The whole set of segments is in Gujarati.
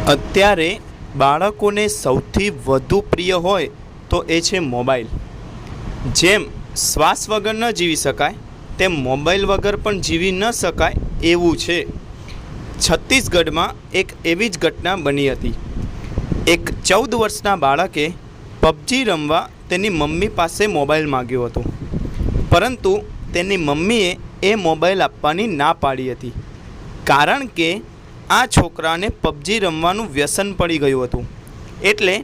અત્યારે બાળકોને સૌથી વધુ પ્રિય હોય તો એ છે મોબાઈલ। જેમ શ્વાસ વગર ન જીવી શકાય તેમ મોબાઈલ વગર પણ જીવી ન શકાય એવું છે। છત્તીસગઢમાં એક એવી જ ઘટના બની હતી। એક 14 વર્ષના બાળકે પબજી રમવા તેની મમ્મી પાસે મોબાઈલ માંગ્યો હતો, પરંતુ તેની મમ્મીએ એ મોબાઈલ આપવાની ના પાડી હતી, કારણ કે આ છોકરાને પબજી રમવાનું વ્યસન પડી ગયું હતું। એટલે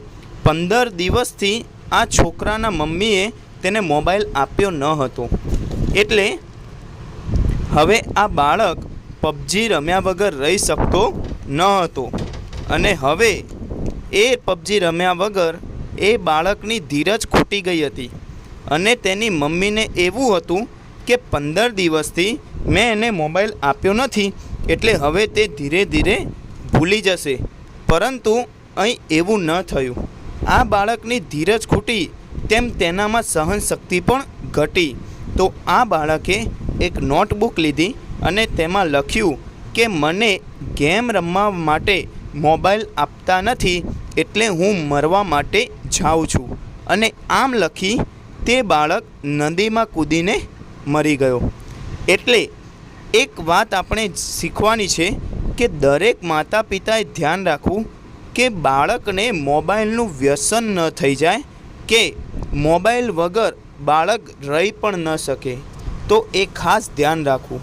15 દિવસથી આ છોકરાના મમ્મીએ તેને મોબાઈલ આપ્યો ન હતો। એટલે હવે આ બાળક પબજી રમ્યા વગર રહી શકતો ન હતો, અને હવે એ પબજી રમ્યા વગર એ બાળકની ધીરજ ખૂટી ગઈ હતી, અને તેની મમ્મીને એવું હતું કે 15 દિવસથી મેં એને મોબાઈલ આપ્યો નથી, એટલે હવે તે ધીરે ધીરે ભૂલી જશે। પરંતુ અહીં એવું ન થયું। આ બાળકની ધીરજ ખૂટી તેમ તેનામાં સહનશક્તિ પણ ઘટી। તો આ બાળકે એક નોટબુક લીધી અને તેમાં લખ્યું કે મને ગેમ રમવા માટે મોબાઈલ આપતા નથી, એટલે હું મરવા માટે જાઉં છું। અને આમ લખી તે બાળક નદીમાં કૂદીને મરી ગયો। એટલે એક વાત આપણે શીખવાની છે કે દરેક માતા પિતાએ ધ્યાન રાખવું કે બાળકને મોબાઈલનું વ્યસન ન થઈ જાય, કે મોબાઈલ વગર બાળક રહી પણ ન શકે। તો એ ખાસ ધ્યાન રાખવું।